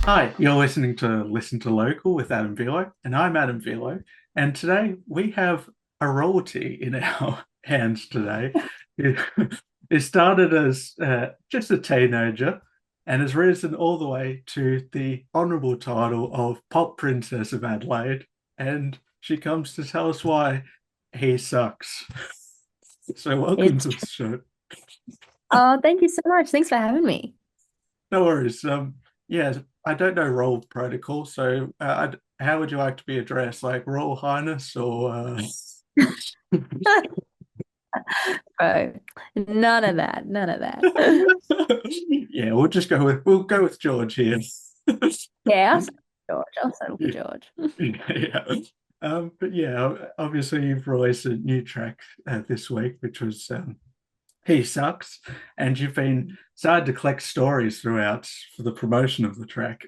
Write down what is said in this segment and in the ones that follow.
Hi, you're listening to Listen to Local with Adam Velo, and I'm Adam Velo. And today we have a royalty in our hands today. It, it started as just a teenager and has risen all the way to the honourable title of Pop Princess of Adelaide. And she comes to tell us why he sucks. So welcome It's to the show. Oh, thank you so much. Thanks for having me. No worries. Yeah, I don't know role protocol, so how would you like to be addressed? Like Royal Highness or Bro, none of that. None of that. yeah, we'll go with George here. Yeah, I'll settle for George. I'll settle for Yeah, George. yeah. But yeah, obviously you've released a new track this week, which was He Sucks, and you've been started to collect stories throughout for the promotion of the track.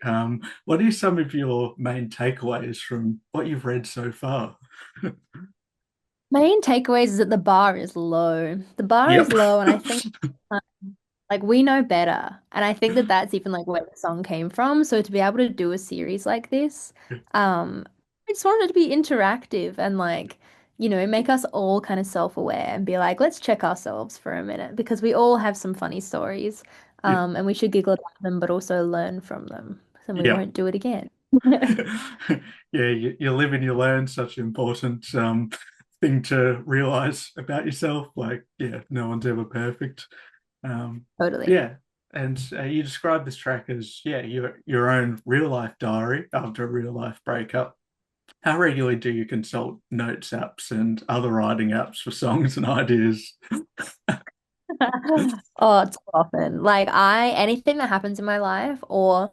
What are some of your main takeaways from what you've read so far? Main takeaways is that the bar is low. The bar is Yep. low, and I think uh, like we know better. And I think that that's even like where the song came from. So to be able to do a series like this, um, I just wanted it to be interactive and make us all kind of self-aware and be like, let's check ourselves for a minute because we all have some funny stories. Yeah. And we should giggle about them, but also learn from them. So we Yeah. won't do it again. Yeah, you live and you learn, such an important thing to realize about yourself. Like, yeah, no one's ever perfect. Um, Totally. yeah, and you describe this track as, yeah, your own real life diary after a real life breakup. How regularly do you consult notes apps and other writing apps for songs and ideas? Oh, it's often. Anything that happens in my life or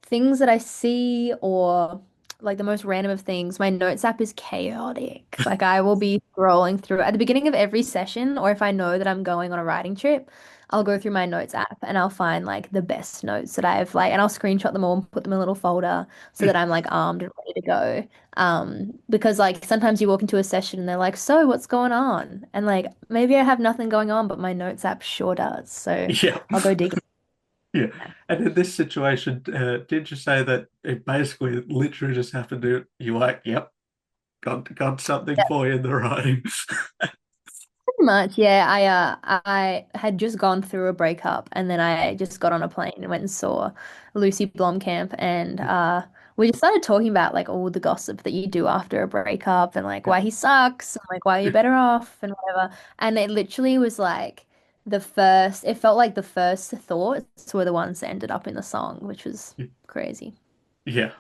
things that I see or like the most random of things, my notes app is chaotic. Like I will be scrolling through at the beginning of every session, or if I know that I'm going on a writing trip, I'll go through my notes app and I'll find like the best notes that I've and I'll screenshot them all and put them in a little folder so that I'm like armed and ready to go. Because like sometimes you walk into a session and they're like, so what's going on? And like maybe I have nothing going on, but my notes app sure does. So Yeah. I'll go dig. Yeah. And in this situation, did you say that it basically literally just happened to you like, yep, got something for you in the writing? Pretty much, yeah. I had just gone through a breakup and then I just got on a plane and went and saw Lucy Blomkamp and we just started talking about like all the gossip that you do after a breakup and like why he sucks and like why you're better off and whatever. And it literally was like it felt like the first thoughts were the ones that ended up in the song, which was crazy. Yeah.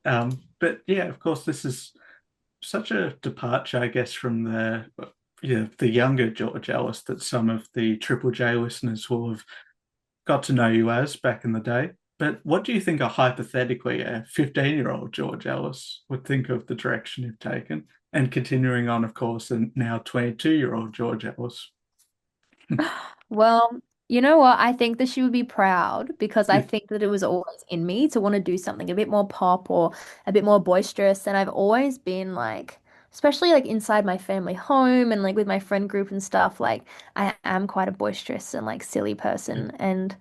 But yeah, of course, this is such a departure, I guess, from the younger George Ellis that some of the Triple J listeners will have got to know you as back in the day. But what do you think hypothetically a 15-year-old George Ellis would think of the direction you've taken? And continuing on, of course, and now 22-year-old George Ellis. Well, you know what? I think that she would be proud because I Yeah. think that it was always in me to want to do something a bit more pop or a bit more boisterous. And I've always been like, especially like inside my family home and like with my friend group and stuff, like I am quite a boisterous and like silly person. And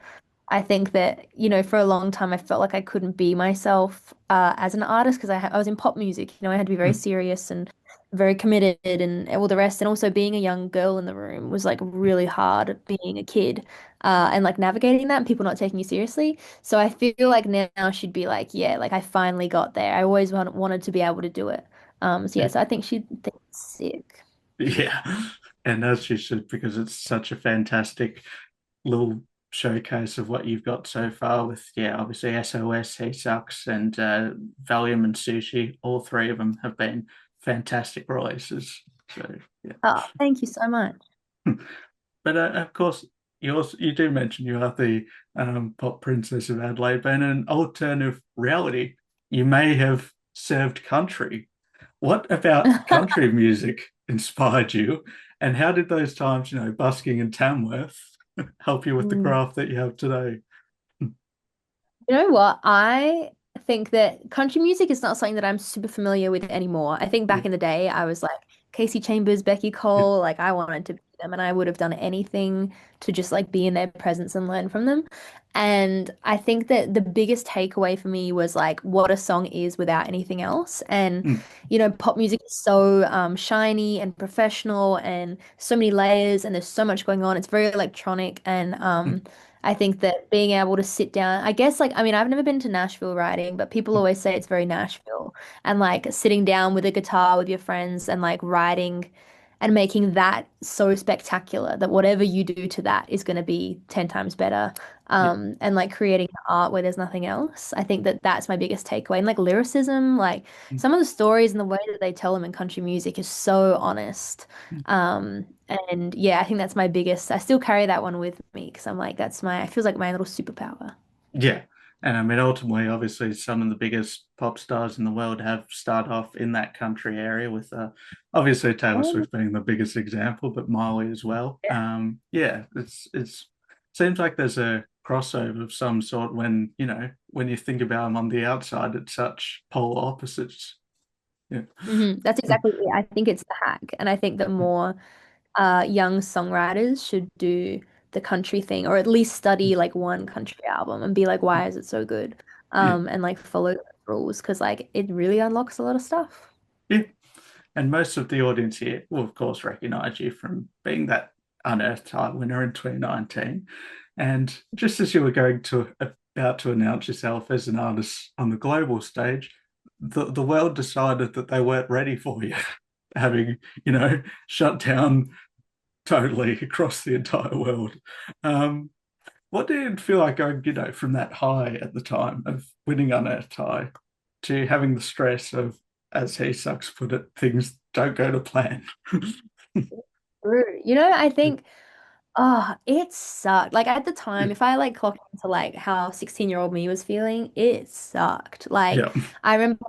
I think that, for a long time I felt like I couldn't be myself as an artist because I was in pop music. I had to be very serious and very committed and all the rest. And also being a young girl in the room was like really hard being a kid and like navigating that and people not taking you seriously. So I feel like now she'd be like, yeah, like I finally got there. I always wanted to be able to do it. So yeah, so I think she'd think it's sick. Yeah. And as you should, because it's such a fantastic little showcase of what you've got so far with, yeah, obviously SOS, He Sucks, and Valium and Sushi. All three of them have been fantastic releases. So, yeah. Oh, thank you so much. But of course, you do mention you are the pop princess of Adelaide, but in an alternative reality, you may have served country. What about country music inspired you, and how did those times, busking in Tamworth, help you with the Mm. craft that you have today? You know what? I think that country music is not something that I'm super familiar with anymore. I think Yeah, back in the day, I was like Casey Chambers, Becky yeah, Cole, like I wanted to be them, and I would have done anything to just like be in their presence and learn from them. And I think that the biggest takeaway for me was like what a song is without anything else. And mm, pop music is so shiny and professional and so many layers, and there's so much going on. It's very electronic, and mm, I think that being able to sit down, I guess, like, I mean, I've never been to Nashville writing, but people mm. always say it's very Nashville. And like sitting down with a guitar with your friends and like writing and making that so spectacular that whatever you do to that is going to be 10 times better. Yeah. And like creating art where there's nothing else. I think that that's my biggest takeaway. And like lyricism, like Mm, some of the stories and the way that they tell them in country music is so honest. mm. And yeah, I think that's my biggest. I still carry that one with me because I'm like, it feels like my little superpower. Yeah. And I mean, ultimately, obviously, some of the biggest pop stars in the world have started off in that country area with obviously Taylor Oh, Swift being the biggest example, but Miley as well. Yeah, it's seems like there's a crossover of some sort when, when you think about them on the outside, it's such polar opposites. Yeah. That's exactly it. I think it's the hack. And I think that more young songwriters should do the country thing or at least study like one country album and be like, why is it so good? Yeah. And like follow the rules because like it really unlocks a lot of stuff. Yeah. And most of the audience here will, of course, recognize you from being that Unearthed High winner in 2019. And just as you were going to about to announce yourself as an artist on the global stage, the world decided that they weren't ready for you, having, shut down totally across the entire world. Um, what did it feel like going, from that high at the time of winning Unearthed High to having the stress of, as he sucks put it, things don't go to plan? True. I think it sucked. Like at the time, if I like clocked into like how 16-year-old me was feeling, it sucked. Like Yeah, I remember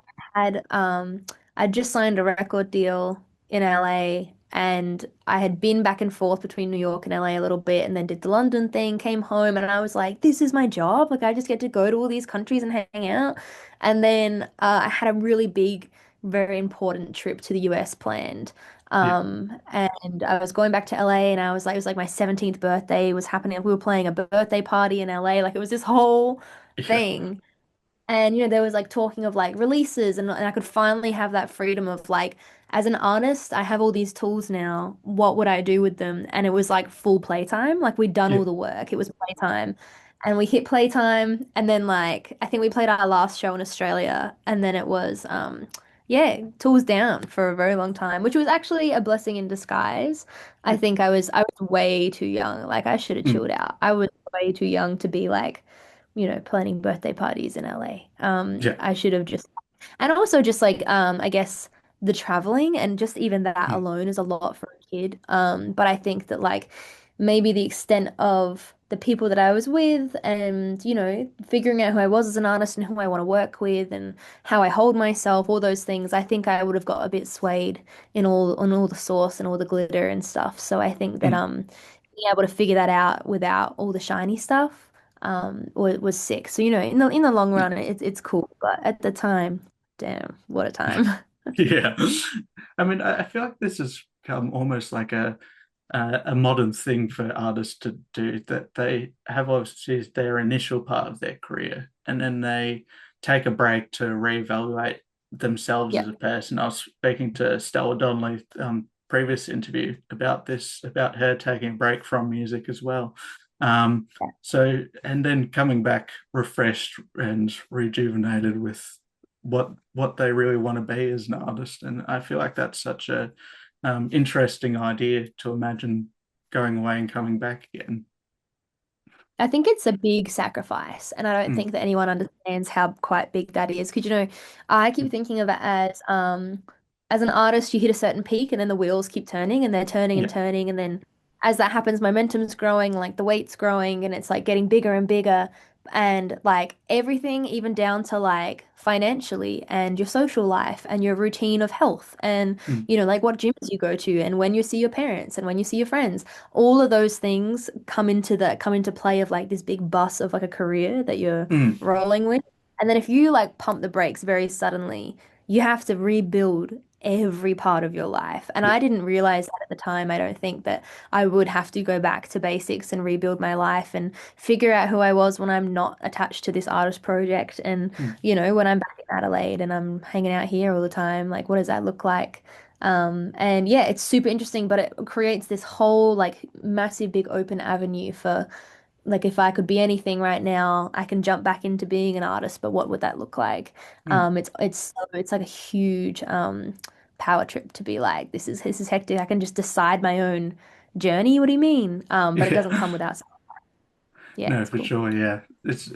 I just signed a record deal in LA and I had been back and forth between New York and LA a little bit and then did the London thing, came home and I was like, this is my job. Like I just get to go to all these countries and hang out. And then I had a really big, very important trip to the US planned. yeah, And I was going back to LA and I was like, it was like my 17th birthday was happening. We were playing a birthday party in LA. Like it was this whole yeah, thing. And there was like talking of like releases and I could finally have that freedom of like, as an artist, I have all these tools now. What would I do with them? And it was like full playtime. Like we'd done yeah, all the work. It was playtime. And we hit playtime and then like I think we played our last show in Australia and then it was yeah, tools down for a very long time, which was actually a blessing in disguise. I yeah, think I was way too young. Like I should have mm, chilled out. I was way too young to be like planning birthday parties in LA. yeah, I should have just, and also just like, I guess the traveling and just even that mm, alone is a lot for a kid. But I think that like maybe the extent of the people that I was with and, figuring out who I was as an artist and who I want to work with and how I hold myself, all those things, I think I would have got a bit swayed on all the sauce and all the glitter and stuff. So I think that mm. being able to figure that out without all the shiny stuff was sick. So in the long run, it's cool, but at the time, damn, what a time. Yeah. I mean, I feel like this has become almost like a modern thing for artists to do, that they have obviously their initial part of their career and then they take a break to reevaluate themselves Yeah, as a person. I was speaking to Stella Donnelly previous interview about this, about her taking a break from music as well. Um, yeah. and then coming back refreshed and rejuvenated with what they really want to be as an artist. And I feel like that's such a interesting idea to imagine going away and coming back again. I think it's a big sacrifice, and I don't Mm, think that anyone understands how quite big that is. Because I keep thinking of it as an artist, you hit a certain peak, and then the wheels keep turning, and they're turning and yeah, turning, and then as that happens, momentum's growing, like the weight's growing, and it's like getting bigger and bigger, and like everything, even down to like financially and your social life and your routine of health, and mm, like what gyms you go to, and when you see your parents, and when you see your friends all of those things come into play of like this big bus of like a career that you're mm, rolling with. And then if you like pump the brakes very suddenly, you have to rebuild every part of your life. And Yeah. I didn't realize that at the time. I don't think that I would have to go back to basics and rebuild my life and figure out who I was when I'm not attached to this artist project. And, Mm. when I'm back in Adelaide and I'm hanging out here all the time, like, what does that look like? And yeah, it's super interesting, but it creates this whole like massive big open avenue for like if I could be anything right now, I can jump back into being an artist, but what would that look like? Mm. It's like a huge power trip to be like, this is hectic. I can just decide my own journey. What do you mean? But it doesn't Yeah. come without, yeah, No, it's for cool. sure. Yeah,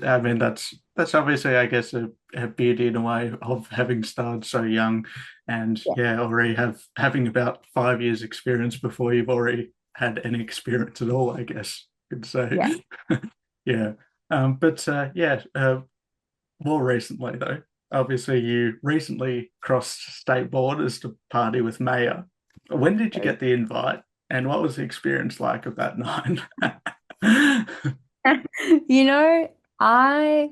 I mean, that's obviously, I guess, a beauty in a way of having started so young, and Yeah, yeah, already having about 5 years experience before you've already had any experience at all, I guess you could say. yeah. Yeah. But yeah, more recently though, obviously you recently crossed state borders to party with Maya. When did you get the invite, and what was the experience like of that night? You know, I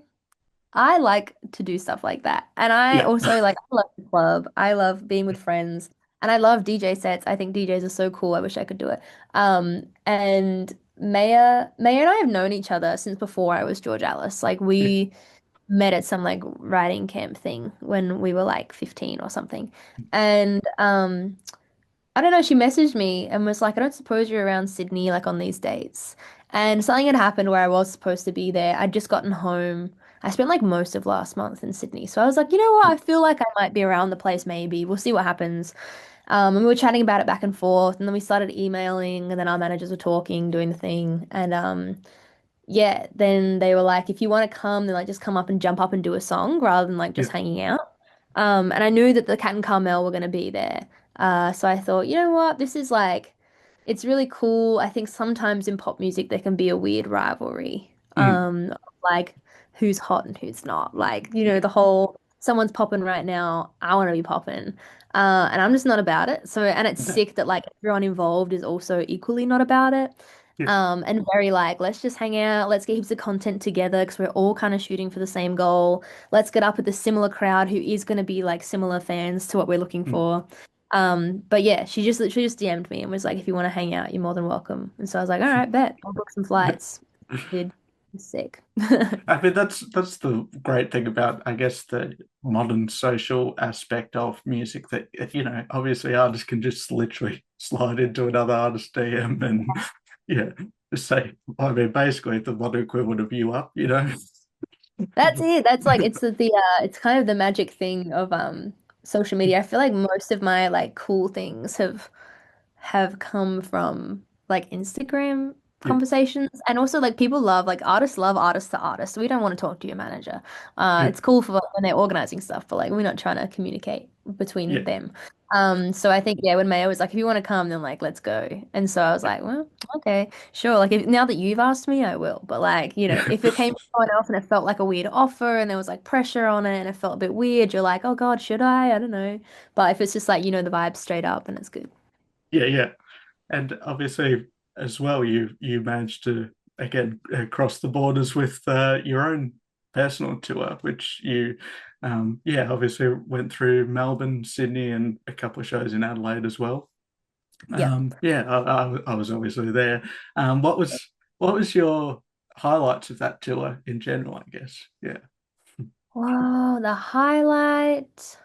I like to do stuff like that. And I Yeah. also like I love the club. I love being with friends. And I love DJ sets. I think DJs are so cool. I wish I could do it. And Maya and I have known each other since before I was George Alice. Like Yeah. we met at some like writing camp thing when we were like 15 or something. And I don't know, she messaged me and was like, I don't suppose you're around Sydney like on these dates. And something had happened where I was supposed to be there. I'd just gotten home. I spent like most of last month in Sydney. So I was like, you know what? I feel like I might be around the place maybe. We'll see what happens. And we were chatting about it back and forth, and then we started emailing, and then our managers were talking, doing the thing. And yeah, then they were like, if you want to come, then like just come up and jump up and do a song rather than like Yeah. just hanging out. And I knew that the Cat and Carmel were going to be there. So I thought, you know what, this is like, it's really cool. I think sometimes in pop music there can be a weird rivalry, Mm. of, like who's hot and who's not. Like, Yeah. the whole someone's popping right now, I want to be popping. And I'm just not about it. So, and it's No. sick that like everyone involved is also equally not about it. Yeah. And very like, let's just hang out, let's get heaps of content together because we're all kind of shooting for the same goal. Let's get up with a similar crowd who is going to be like similar fans to what we're looking Mm. for. But yeah, she just literally just DM'd me and was like, if you want to hang out, you're more than welcome. And so I was like, all right, bet. I'll book some flights. Did sick. I mean, that's the great thing about, I guess, the modern social aspect of music, that obviously artists can just literally slide into another artist DM and yeah, just say, I mean, basically the modern equivalent of you up, you know? That's it. That's like it's kind of the magic thing of social media. I feel like most of my like cool things have come from like Instagram Yeah. conversations. And also like people love artists to artists. We don't want to talk to your manager. Yeah. It's cool for when they're organizing stuff, but like we're not trying to communicate Yeah. between them. So I think yeah, when Maya was like, if you want to come, then like let's go. And so I was like, well, okay, sure. Like if now that you've asked me, I will. But like, Yeah. if it came from someone else and it felt like a weird offer and there was like pressure on it and it felt a bit weird, you're like, oh God, should I? I don't know. But if it's just like, the vibe straight up and it's good. Yeah. Yeah. And obviously, as well, you managed to again cross the borders with your own personal tour, which you, yeah, obviously went through Melbourne, Sydney, and a couple of shows in Adelaide as well. Yep. Yeah, I was obviously there. What was your highlights of that tour in general, I guess? Yeah. Wow, the highlight.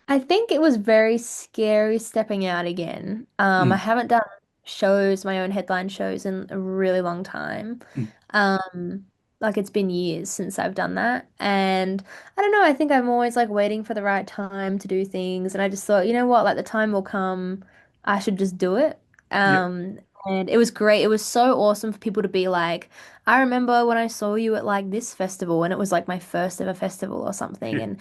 I think it was very scary stepping out again. I Mm. haven't done shows, my own headline shows in a really long time. Mm. Um, like it's been years since I've done that. And I don't know, I think I'm always like waiting for the right time to do things. And I just thought, you know what, like the time will come, I should just do it. Yeah. Um, and it was great. It was so awesome for people to be like, I remember when I saw you at like this festival and it was like my first ever festival or something. Yeah.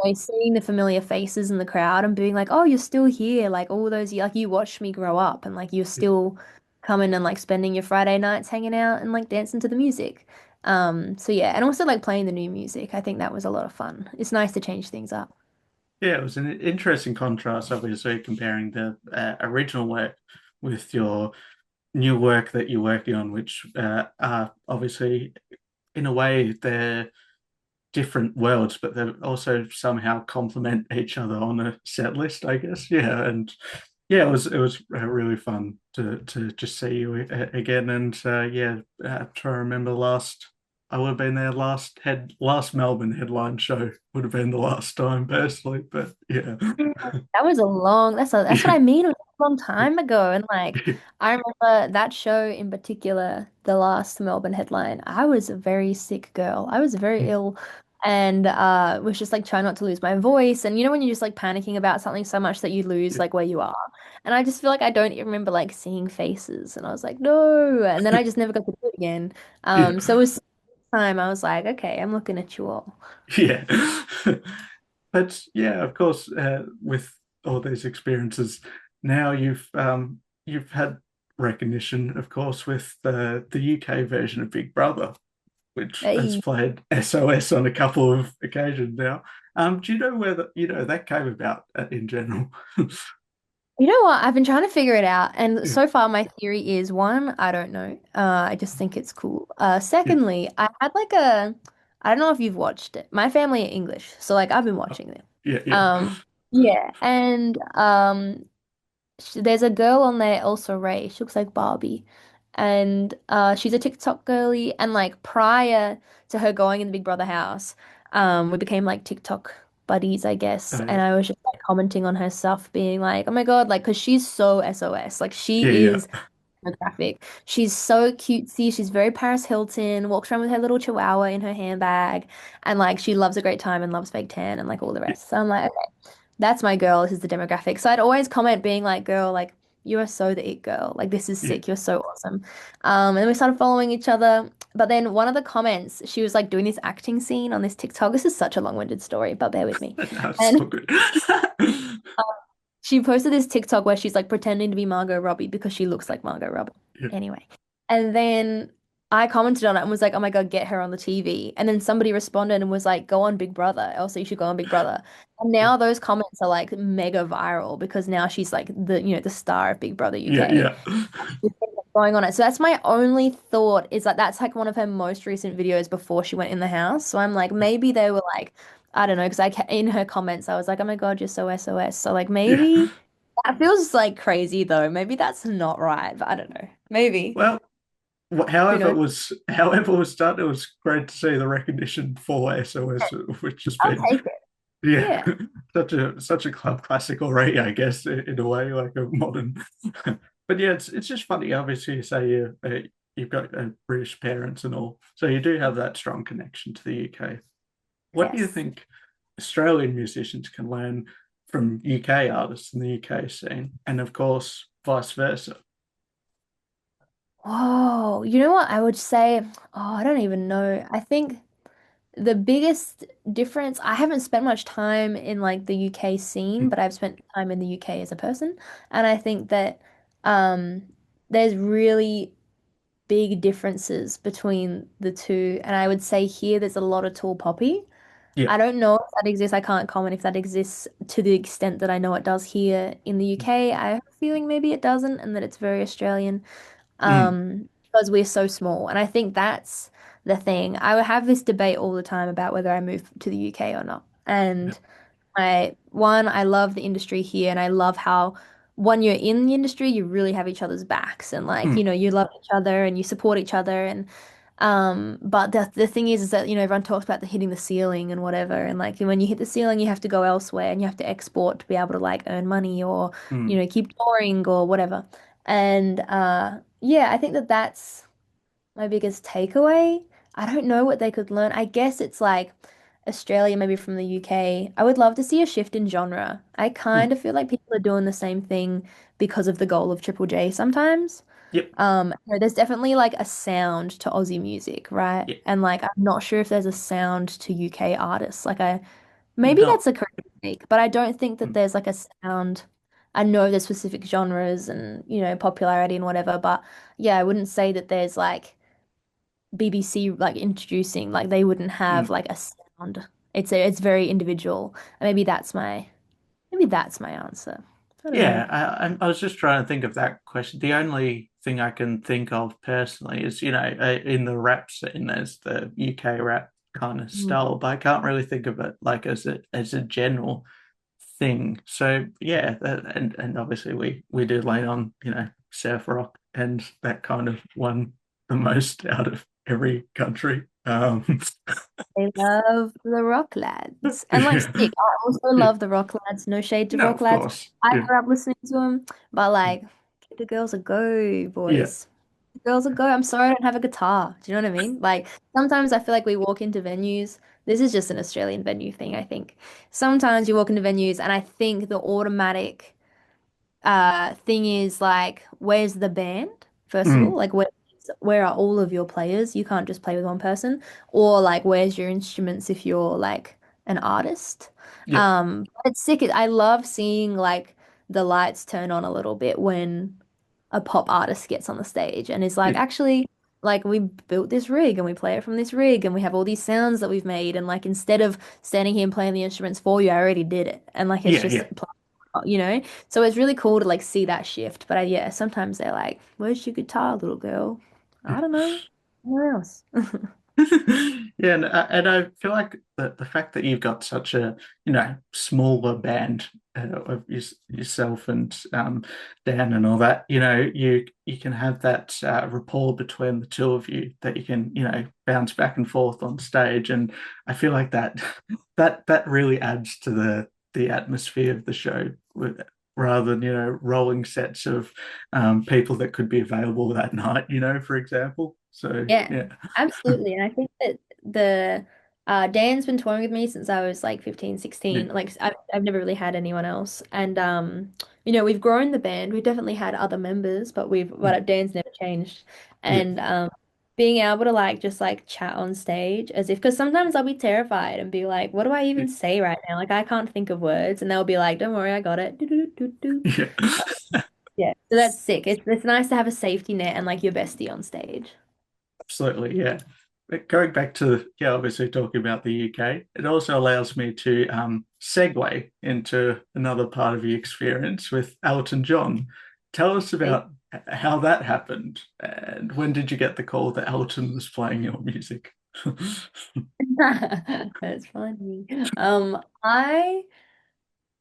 And seeing the familiar faces in the crowd and being like, oh, you're still here. Like all those, like you watched me grow up and like you're still coming and like spending your Friday nights hanging out and like dancing to the music. So yeah, and also like playing the new music. I think that was a lot of fun. It's nice to change things up. Yeah, it was an interesting contrast, obviously, comparing the original work with your new work that you're working on, which are obviously, in a way, they're different worlds, but they also somehow complement each other on a set list, I guess. Yeah, and yeah, it was really fun to just see you again, and yeah, try to remember last. I would have been there last Melbourne headline show would have been the last time personally, but yeah, That was a long, that's what yeah, I mean. It was a long time ago. And like I remember that show in particular, the last Melbourne headline. I was a very sick girl. I was very ill and was just like trying not to lose my voice. And you know when you're just like panicking about something so much that you lose yeah, like where you are. And I just feel like I don't even remember like seeing faces. And I was like, no. And then I just never got to do it again. yeah. So it was time I was like, okay, I'm looking at you all. Yeah. But yeah, of course, with all these experiences, now you've had recognition, of course, with the UK version of Big Brother, which has Hey. played SOS on a couple of occasions now. Do you know where that came about in general? You know what? I've been trying to figure it out. And Yeah, so far, my theory is one, I don't know. I just think it's cool. yeah, Secondly, I had like I don't know if you've watched it. My family are English. So like I've been watching them. yeah, yeah. Yeah. And there's a girl on there, also Ray. She looks like Barbie. And she's a TikTok girly. And like prior to her going in the Big Brother house, we became like TikTok buddies, I guess. And Yeah, I was just like commenting on her stuff, being like, oh my God, like, because she's so SOS. Like, yeah, she yeah, is demographic. She's so cutesy. She's very Paris Hilton, walks around with her little chihuahua in her handbag. And like, she loves a great time and loves fake tan and like all the yeah, rest. So I'm like, that's my girl. This is the demographic. So I'd always comment being like, girl, like you are so the it girl. Like this is yeah. sick. You're so awesome. And then we started following each other. But then one of the comments, she was like doing this acting scene on this TikTok. This is such a long-winded story, but bear with me. That's so And good. she posted this TikTok where she's like pretending to be Margot Robbie because she looks like Margot Robbie. Yeah, Anyway. And then I commented on it and was like, oh my God, get her on the TV. And then somebody responded and was like, go on Big Brother. Also, you should go on Big Brother. And yeah, now those comments are like mega viral because now she's like the star of Big Brother yeah, UK yeah. going on it. So that's my only thought is like that's like one of her most recent videos before she went in the house. So I'm like, maybe they were like, I don't know, because in her comments, I was like, oh my God, you're so SOS. So like Yeah. maybe that feels like crazy though. Maybe that's not right, but I don't know. Maybe. Well, Who knows? However it was done, it was great to see the recognition for SOS, which has I'll been, take it. yeah, Yeah. such a club classic already, I guess, in a way, like a modern. But yeah, it's just funny. Obviously, you say you've got British parents and all, so you do have that strong connection to the UK. What do you Yes. think Australian musicians can learn from UK artists in the UK scene, and of course, vice versa? Oh, you know what I would say? Oh, I don't even know. I think the biggest difference, I haven't spent much time in like the UK scene, but I've spent time in the UK as a person. And I think that um there's really big differences between the two. And I would say here there's a lot of tall poppy. Yeah. I don't know if that exists. I can't comment if that exists to the extent that I know it does here in the UK. I have a feeling maybe it doesn't and that it's very Australian Mm. because we're so small. And I think that's the thing. I would have this debate all the time about whether I move to the UK or not. Yeah. And I love the industry here, and I love how when you're in the industry, you really have each other's backs, and like, Mm. you love each other and you support each other, and but the thing is that everyone talks about the hitting the ceiling and whatever, and like when you hit the ceiling, you have to go elsewhere and you have to export to be able to like earn money or Mm. keep touring or whatever. And yeah, I think that that's my biggest takeaway. I don't know what they could learn. I guess it's like Australia, maybe from the UK. I would love to see a shift in genre. I Mm. kind of feel like people are doing the same thing because of the goal of Triple J sometimes. Yep. There's definitely like a sound to Aussie music, right? Yeah. And like I'm not sure if there's a sound to UK artists. Like maybe No. that's a correct mistake, but I don't think that Mm. there's like a sound. I know there's specific genres and popularity and whatever, but yeah, I wouldn't say that there's like BBC like introducing like they wouldn't have Mm. like a sound. It's very individual. And maybe that's my answer. I don't know. Yeah, I was just trying to think of that question. The only thing I can think of personally is, in the rap scene, there's the UK rap kind of Mm. style, but I can't really think of it like as a general thing. So yeah, and obviously we do lean on, surf rock, and that kind of won the most out of every country. I love the Rock Lads. And like yeah, sick, I also yeah. love the Rock Lads. No shade to No, Rock of Lads. course. I Yeah, grew up listening to them, but like the girls are go, yeah, boys. The girls are go. I'm sorry I don't have a guitar. Do you know what I mean? Like sometimes I feel like we walk into venues. This is just an Australian venue thing, I think. Sometimes you walk into venues and I think the automatic thing is like, where's the band? First of all, mm, like where are all of your players? You can't just play with one person. Or like where's your instruments if you're like an artist? yeah, It's sick. I love seeing like the lights turn on a little bit when a pop artist gets on the stage and is like, yeah, actually, like we built this rig and we play it from this rig and we have all these sounds that we've made and like instead of standing here and playing the instruments for you, I already did it. And like it's yeah, just yeah. you know? So it's really cool to like see that shift. But yeah, sometimes they're like, "Where's your guitar, little girl?" I don't know. Where else? Yeah, and I feel like the fact that you've got such a smaller band of yourself and Dan and all that, you can have that rapport between the two of you that you can bounce back and forth on stage, and I feel like that that really adds to the atmosphere of the show rather than rolling sets of people that could be available that night, for example. So Yeah, yeah. absolutely. And I think that the Dan's been touring with me since I was like 15, Yeah, 16. Like I've never really had anyone else. And we've grown the band. We've definitely had other members, but Dan's never changed. yeah, And being able to like just like chat on stage as if because sometimes I'll be terrified and be like, what do I yeah, even say right now? Like I can't think of words. And they'll be like, don't worry, I got it. Do, do, do, do, do. yeah. Yeah. So that's sick. It's nice to have a safety net and like your bestie on stage. Absolutely, yeah. But going back to, yeah, obviously talking about the UK, it also allows me to segue into another part of the experience with Elton John. Tell us about how that happened, and when did you get the call that Elton was playing your music? That's funny. I,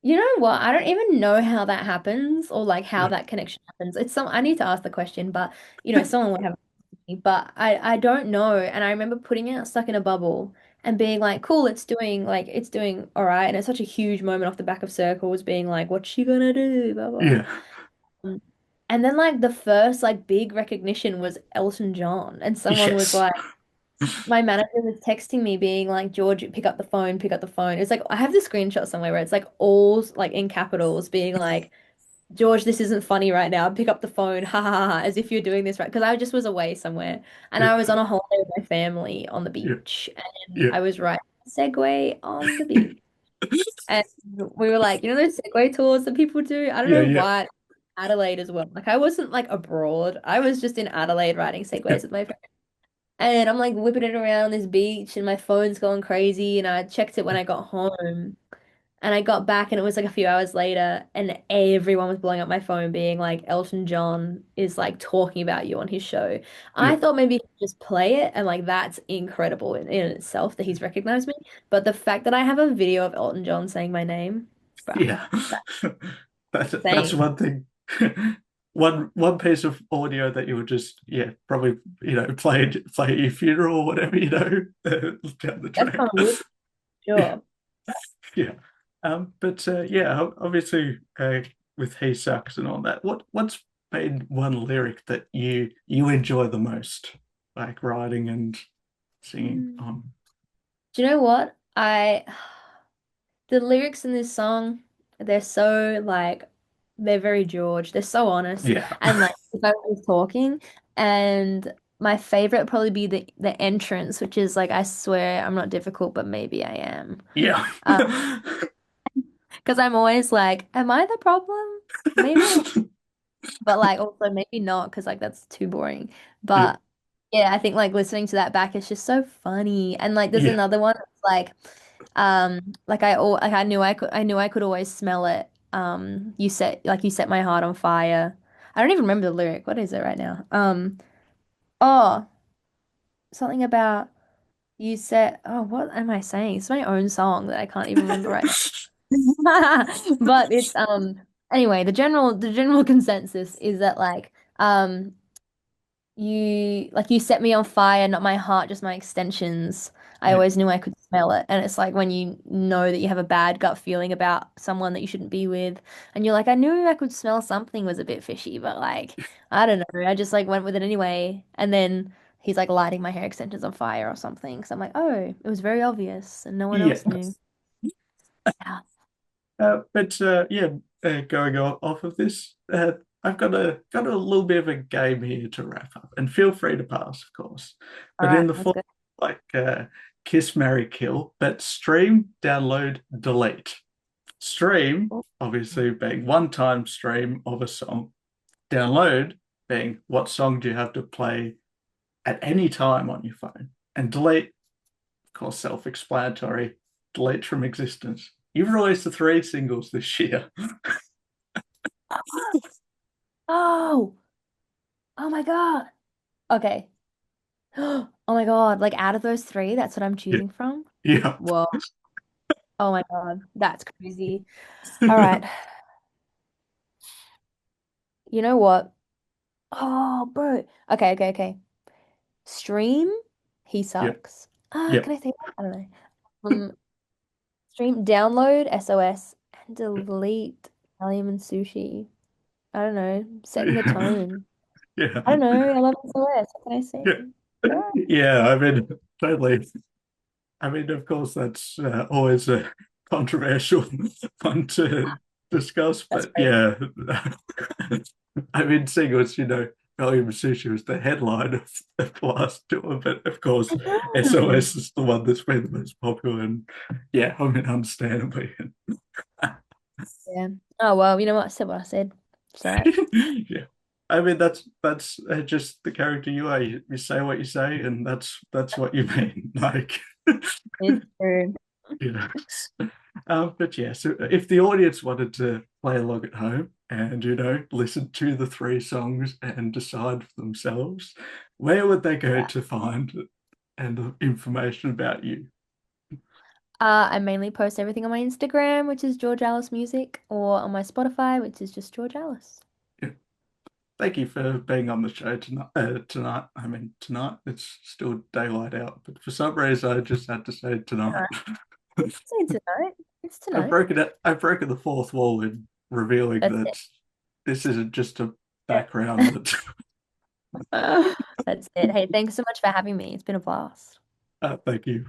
you know what? I don't even know how that happens or like how Yeah, that connection happens. I need to ask the question, but someone would have, but I don't know. And I remember putting it stuck in a bubble and being like, cool, it's doing all right. And it's such a huge moment off the back of Circles being like, what's she gonna do? Blah, blah. yeah, Mm. And then like the first like big recognition was Elton John. And someone was yes, like, my manager was texting me being like, George, pick up the phone, pick up the phone. It's like I have this screenshot somewhere where it's like all like in capitals being like, George, this isn't funny right now. Pick up the phone, ha ha ha, ha, as if you're doing this right. Because I just was away somewhere and yeah, I was on a holiday with my family on the yeah, beach and yeah, I was riding a Segway on the beach. And we were like, those Segway tours that people do? I don't yeah, know yeah, why. Adelaide as well. Like I wasn't like abroad. I was just in Adelaide riding yeah, Segways with my and I'm like whipping it around this beach and my phone's going crazy. And I checked it when I got home. And I got back and it was like a few hours later and everyone was blowing up my phone being like Elton John is like talking about you on his show. yeah, I thought maybe he'd just play it and like that's incredible in itself that he's recognized me. But the fact that I have a video of Elton John saying my name, bruh, yeah. that's That's insane. one thing. One piece of audio that you would just probably play at your funeral or whatever down the That's track. on loop, Yeah, sure. yeah. But yeah, obviously with He Sucks and all that. What's been one lyric that you enjoy the most, like writing and singing Mm. on? Do you know what? The lyrics in this song, they're so like they're very George. They're so honest. Yeah, And like if I was talking and my favorite would probably be the entrance, which is like I swear I'm not difficult, but maybe I am. yeah, Because I'm always like, am I the problem? Maybe I am, but like also maybe not because like that's too boring. yeah, But yeah, I think like listening to that back is just so funny. And like there's yeah, another one that's like I knew I could always smell it. You set my heart on fire. I don't even remember the lyric. What is it right now? Oh, something about You said, oh, what am I saying? It's my own song that I can't even remember right now. But it's anyway, the general consensus is that like you set me on fire, not my heart, just my extensions. I Yeah. always knew I could smell it. And it's like when you know that you have a bad gut feeling about someone that you shouldn't be with, and you're like, I knew I could smell something was a bit fishy, but like, I don't know. I just like went with it anyway. And then he's like lighting my hair extensions on fire or something. So I'm like, oh, it was very obvious and no one Yeah. else knew. Yeah. Yeah, going off of this, I've got a little bit of a game here to wrap up, and feel free to pass, of course. All But in right, the let's form go. like kiss, marry, kill, but stream, download, delete. Stream, obviously, being one-time stream of a song. Download being what song do you have to play at any time on your phone, and delete, of course, self-explanatory. Delete from existence. You've released the three singles this year. Oh, oh my God. Okay. Oh my God. Like out of those three, that's what I'm Yeah. choosing from. Yeah. Whoa. Oh my God. That's crazy. All right. You know what? Oh, bro. Okay, okay, okay. Stream, he Yep. sucks. Can Yep. I say that? I don't know. Stream, download, SOS, and delete Allium and Sushi. I don't know. Setting the Yeah. tone. Yeah. I don't know. I love SOS. What can I say? Yeah. Yeah. I mean, totally. I mean, of course, that's always a controversial one to discuss, That's but crazy. yeah. I mean, singles, Volume Sushi was the headline of the last tour, but of course, SOS is the one that's been the most popular, and yeah, I mean, understandably. Yeah. Oh well, you know what? I said what I said. It's all right. Yeah. I mean, that's just the character you are. You say what you say, and that's what you mean. Like, It's true. you know. But yeah, so if the audience wanted to play along at home and listen to the three songs and decide for themselves, where would they go Yeah. to find and the information about you? I mainly post everything on my Instagram, which is George Alice Music, or on my Spotify, which is just George Alice. Yeah. Thank you for being on the show tonight. Tonight, I mean tonight. It's still daylight out, but for some reason, I just had to say tonight. Tonight. Say tonight. It's I've tonight. broken it. I've broken the fourth wall in revealing That's that it. this isn't just a Yeah. background. That That's it. Hey, thanks so much for having me. It's been a blast. thank you.